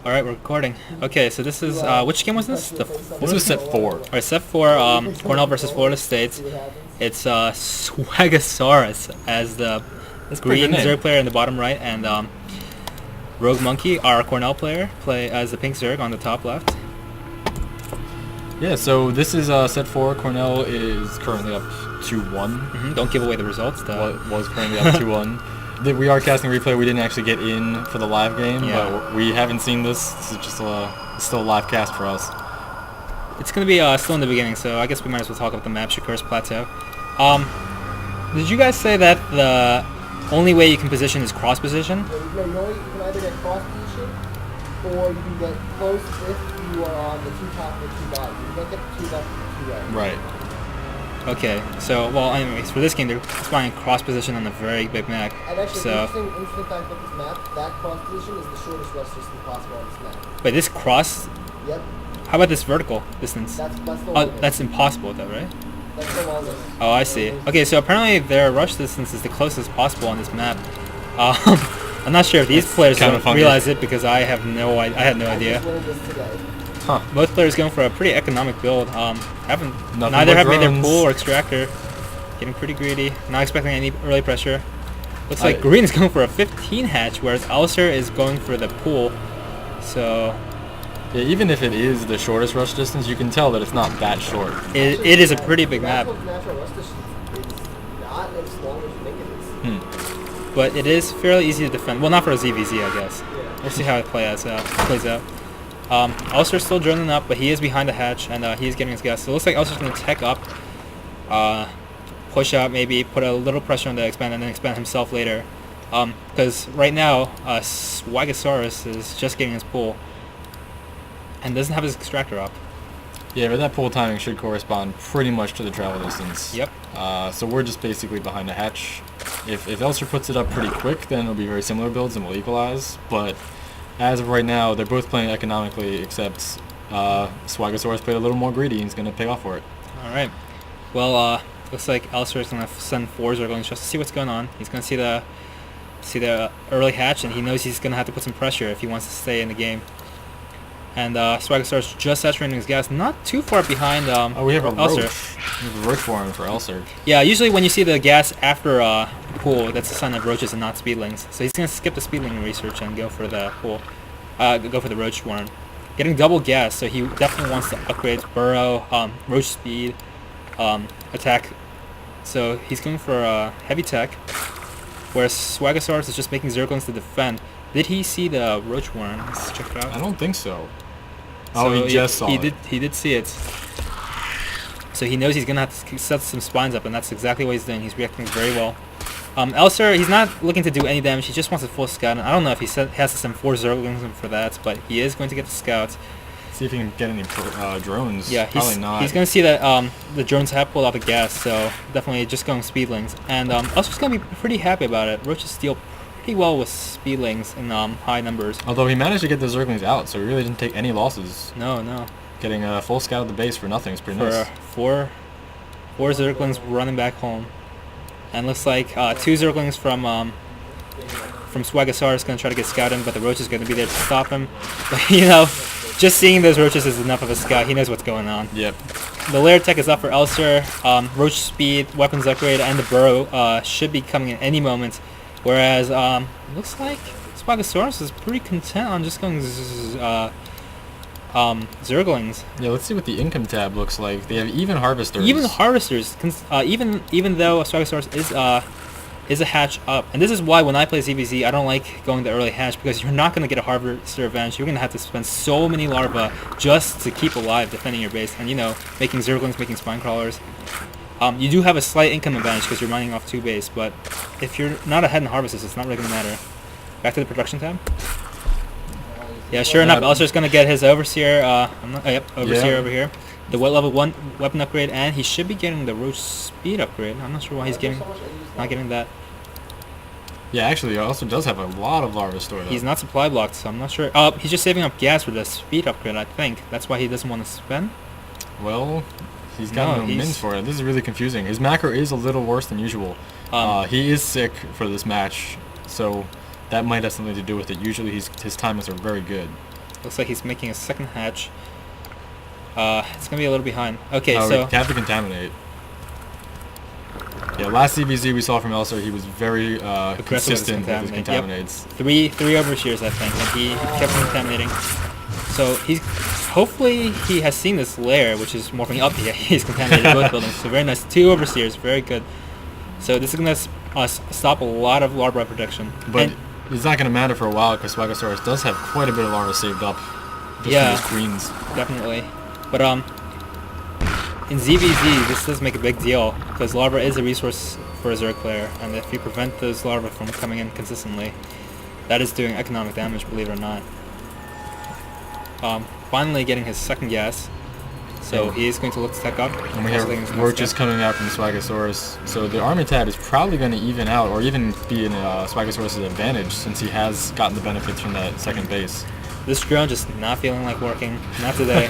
Alright, we're recording. Okay, so this is, which game was this? This was set 4. Alright, set 4, Cornell versus Florida State. It's, Swagasaurus as the green Zerg player in the bottom right, and, Rogue Monkey, our Cornell player, play as the pink Zerg on the top left. Yeah, so this is set 4. Cornell is currently up 2-1. Don't give away the results, though. Was currently up 2-1. We are casting replay. We didn't actually get in for the live game, but we haven't seen this. This is just still a live cast for us. It's going to be still in the beginning, so I guess we might as well talk about the map, Shakur's Plateau. Did you guys say that the only way you can position is cross position? You can either get cross position, or you can get close if you are on the two top or two bottom. You can't get the two left and the two right. Right. Okay, so, well, anyways, for this game, they're flying cross position on a very big map. And actually, so, interesting fact about this map, that cross position is the shortest rest distance possible on this map. Wait, this cross? Yep. How about this vertical distance? That's the longest. That's impossible, though, right? That's the longest. Oh, I see. Okay, so apparently their rush distance is the closest possible on this map. I'm not sure if these players don't realize it because I had no idea. Huh. Most players going for a pretty economic build. Neither have made their pool or extractor. Getting pretty greedy. Not expecting any early pressure. Looks like Green is going for a 15 hatch, whereas Alistair is going for the pool. So yeah, even if it is the shortest rush distance, you can tell that it's not that short. It is a pretty big map. Natural rush distance is not as long as you think it is. But it is fairly easy to defend. Well, not for a ZVZ, I guess. We'll see how it plays out. Alistair's still droning up, but he is behind the hatch, and he is getting his gas. So it looks like Alistair's going to tech up, push out, maybe put a little pressure on the expand, and then expand himself later. Because right now, Swagasaurus is just getting his pull, and doesn't have his extractor up. Yeah, but that pull timing should correspond pretty much to the travel distance. Yep. So we're just basically behind the hatch. If Alistair puts it up pretty quick, then it'll be very similar builds and we'll equalize. But as of right now, they're both playing economically, except Swagasaurus played a little more greedy and he's going to pay off for it. Alright. Well, looks like Alistair is going to send 4 Zerglings just to see what's going on. He's going to see the early hatch, and he knows he's going to have to put some pressure if he wants to stay in the game. And Swagasaurus just saturating his gas, not too far behind we have a Alistair. roach. We have a roach warren for Alistair. Yeah, usually when you see the gas after pool, that's a sign of roaches and not speedlings. So he's going to skip the speedling research and go for the pool. Go for the roach warren. Getting double gas, so he definitely wants to upgrade burrow, roach speed, attack. So he's going for heavy tech, whereas Swagasaurus is just making Zerglings to defend. Did he see the roach warren? Let's check it out. I don't think so. So he just saw it. He did see it. So he knows he's going to have to set some spines up, and that's exactly what he's doing. He's reacting very well. Alistair, he's not looking to do any damage. He just wants a full scout. And I don't know if he has to send 4 Zerglings for that, but he is going to get the scouts. See if he can get any drones. Yeah, probably not. He's going to see that the drones have pulled out the gas, so definitely just going speedlings. And Alistair's going to be pretty happy about it. Roaches deal pretty well with speedlings in high numbers. Although he managed to get the Zerglings out, so he really didn't take any losses. No. Getting a full scout of the base for nothing is pretty nice. For 4 Zerglings running back home. And looks like 2 Zerglings from Swagasaurus going to try to get scouted, but the roach is going to be there to stop him. But, just seeing those roaches is enough of a scout. He knows what's going on. Yep. The layer tech is up for Alistair. Roach speed, weapons upgrade, and the burrow should be coming in any moment. Whereas, looks like Swagasaurus is pretty content on just going Zerglings. Yeah, let's see what the income tab looks like. They have even harvesters. Even harvesters, even though Swagasaurus is a hatch up, and this is why when I play ZVZ, I don't like going the early hatch, because you're not going to get a harvester advantage. You're going to have to spend so many larvae just to keep alive defending your base, and making Zerglings, making spine crawlers. You do have a slight income advantage because you're mining off 2 base, but if you're not ahead in harvesters, it's not really going to matter. Back to the production tab. Yeah, sure enough, Alistair's going to get his Overseer, Overseer over here. The level 1 weapon upgrade, and he should be getting the roach speed upgrade. I'm not sure why he's not getting that. Yeah, actually, he also does have a lot of larva stored up. He's not supply blocked, so I'm not sure. He's just saving up gas for the speed upgrade, I think. That's why he doesn't want to spend. Well, he's got no mins for it. This is really confusing. His macro is a little worse than usual. He is sick for this match, so that might have something to do with it. Usually his timings are very good. Looks like he's making a second hatch. It's gonna be a little behind. Okay, Oh, so we have to contaminate. Yeah, last CBZ we saw from Elser, he was very consistent with his contaminates. Yep. Three overseers, I think, and he kept contaminating. So hopefully he has seen this lair, which is morphing up. Yeah, he's contaminated both buildings. So very nice. 2 overseers, very good. So this is gonna stop a lot of larva production. But it's not gonna matter for a while because Swagosaurus does have quite a bit of larvae saved up. Just Yeah, from his queens. definitely. But in ZVZ, this does make a big deal because larva is a resource for a Zerg player, and if you prevent those larvae from coming in consistently, that is doing economic damage, believe it or not. Finally getting his second gas, so he's going to look to tech up. And we have roaches coming out from Swagosaurus, so the army tab is probably going to even out, or even be in Swagosaurus' advantage since he has gotten the benefits from that second base. This drone just not feeling like working, not today.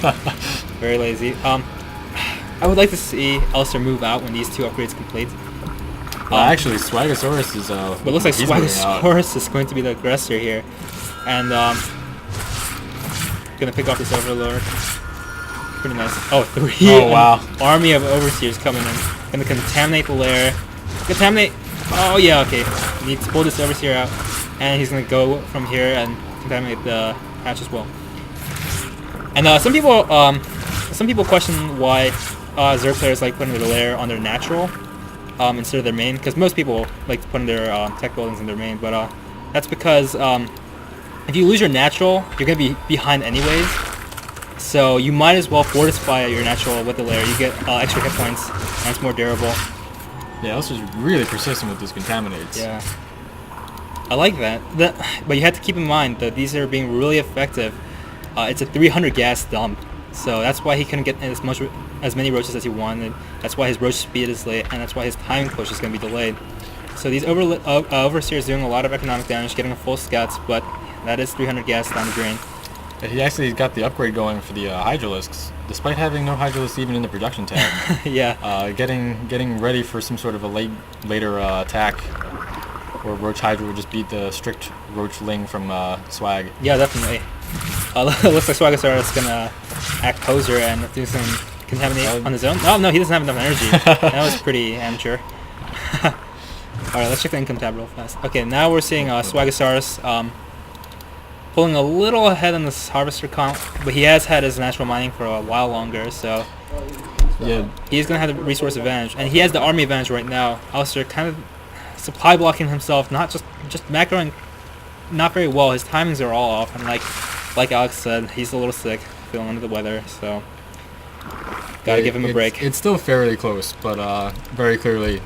Very lazy. I would like to see Elster move out when these 2 upgrades complete. Actually, Swagosaurus is. But it looks like he's moving out. Swagosaurus is going to be the aggressor here, and gonna pick off this Overlord. Pretty nice. Oh, 3. Oh, wow. Army of overseers coming in. Gonna contaminate the lair. Contaminate. Oh yeah, okay. Need to pull this overseer out, and he's gonna go from here and contaminate the hatch as well. And some people question why Zerg players like putting their lair on their natural instead of their main, because most people like to put their tech buildings in their main, but that's because if you lose your natural, you're going to be behind anyways, so you might as well fortify your natural with the lair. You get extra hit points, and it's more durable. Yeah, Elster's really persistent with these contaminates. Yeah. I like that. But you have to keep in mind that these are being really effective. It's a 300 gas dump, so that's why he couldn't get as many roaches as he wanted. That's why his roach speed is late, and that's why his timing push is going to be delayed. So these overseers doing a lot of economic damage, getting a full scouts, but that is 300 gas down the drain. He actually got the upgrade going for the Hydralisks, despite having no Hydralisks even in the production tab. Yeah. Getting ready for some sort of a later attack, where Roach Hydra would just beat the strict Roach Ling from Swag. Yeah, definitely. Looks like Swagosaurus is gonna act poser and do some contaminate on his own. Oh no, he doesn't have enough energy. That was pretty amateur. Alright, let's check the income tab real fast. Okay, now we're seeing Swagosaurus pulling a little ahead on this harvester count, but he has had his natural mining for a while longer, so Yeah. he's gonna have the resource advantage, and he has the army advantage right now. Alistair kind of supply blocking himself, not just macroing not very well. His timings are all off, and like Alex said, he's a little sick, feeling under the weather, so gotta give him a break. It's still fairly close, but very clearly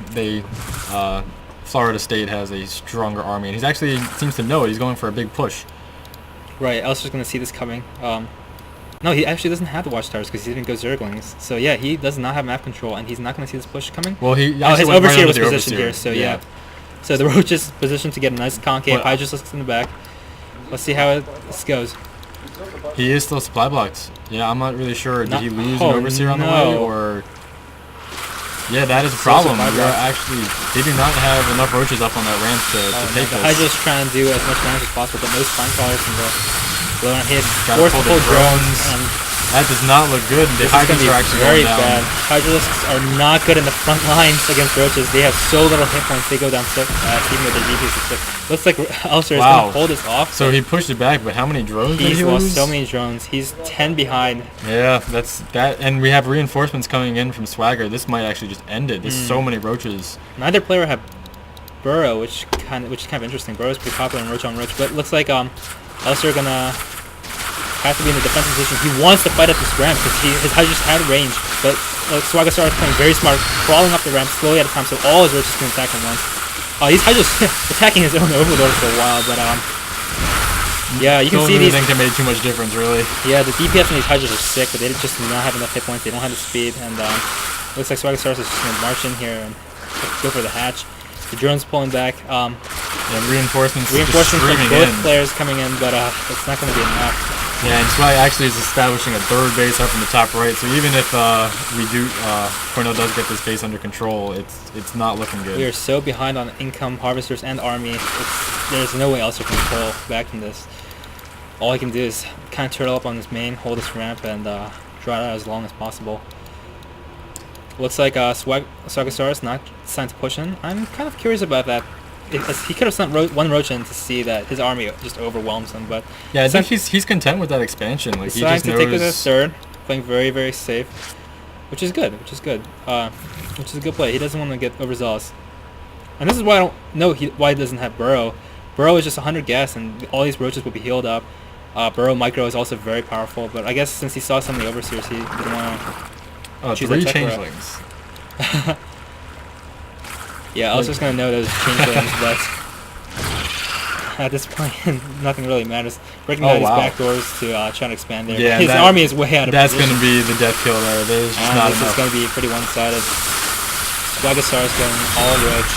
Florida State has a stronger army, and he's actually seems to know it. He's going for a big push. Right, Alistair's gonna see this coming. No, he actually doesn't have the watchtowers because he didn't go Zerglings. So yeah, he does not have map control, and he's not gonna see this push coming. Well, his overseer was positioned here, so yeah. So the Roach is positioned to get a nice concave. Hydralisks in the back. Let's see how this goes. He is still supply blocked. Yeah, I'm not really sure. Did he lose an overseer on the way, or? Yeah, that is a problem. They do not have enough roaches up on that ramp to take this. Hydra's trying to do as much damage as possible, but no spine crawlers from the low on hit. Gotta pull the drones. That does not look good. The Hydras are actually very going down. bad. Hydralisks are not good in the front lines against roaches. They have so little hit points. They go down so fast, even with their DPS is sick. Looks like Alistair is going to pull this off. So he pushed it back, but how many drones did he lost lose? so many drones. He's 10 behind. Yeah, that's that. And we have reinforcements coming in from Swagger. This might actually just end it. There's so many roaches. Neither player have Burrow, which is kind of interesting. Burrow's pretty popular in Roach on Roach, but it looks like Alistair gonna have to be in the defensive position. He wants to fight at this ramp because his Hydra's had range, but Swagosaurus is playing very smart, crawling up the ramp slowly at a time, so all his roaches can attack at once. He's Hydra's attacking his own Overlord for a while, but yeah, you can see these. I don't think they made too much difference, really. Yeah, the DPS on these Hydras are sick, but they just do not have enough hit points. They don't have the speed, and looks like Swagosaurus is just gonna march in here and go for the hatch. The drone's pulling back. Yeah, reinforcements from both players coming in, but it's not going to be enough. Yeah, and Swag actually is establishing a third base up in the top right. So even if Cornell does get this base under control, it's not looking good. We are so behind on income, harvesters, and army. There's no way else we can pull back from this. all he can do is kind of turtle up on his main, hold his ramp, and draw it out as long as possible. Looks like Swagasaurus not deciding to push in. I'm kind of curious about that. He could have sent one Roach in to see that his army just overwhelms him, but Yeah, I think he's content with that expansion. Like he deciding just to knows. take it as third, playing very, very safe, which is good. Which is good. Which is a good play. He doesn't want to get overzealous, and this is why I don't know why he doesn't have Burrow. Burrow is just 100 gas, and all these Roaches will be healed up. Burrow Micro is also very powerful, but I guess since he saw some of the Overseers, he didn't want to. Oh, choose 3 that tech route. changelings. Yeah, I was just gonna know those changelings, but at this point, nothing really matters. Breaking Oh, down these wow. back doors to try and expand there. Yeah, His army is way out of That's position. gonna be the death kill there. There's just And not this is enough. going to be pretty one-sided. Swagasaurus going all Roach.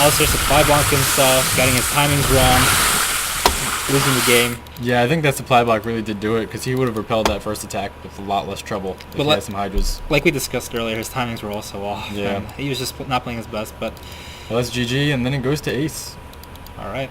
Also supply block himself, getting his timings wrong, losing the game. Yeah, I think that supply block really did do it because he would have repelled that first attack with a lot less trouble if he had some Hydras. Like we discussed earlier, his timings were also off. Yeah. And he was just not playing his best, but Well, that's GG, and then it goes to Ace. all right.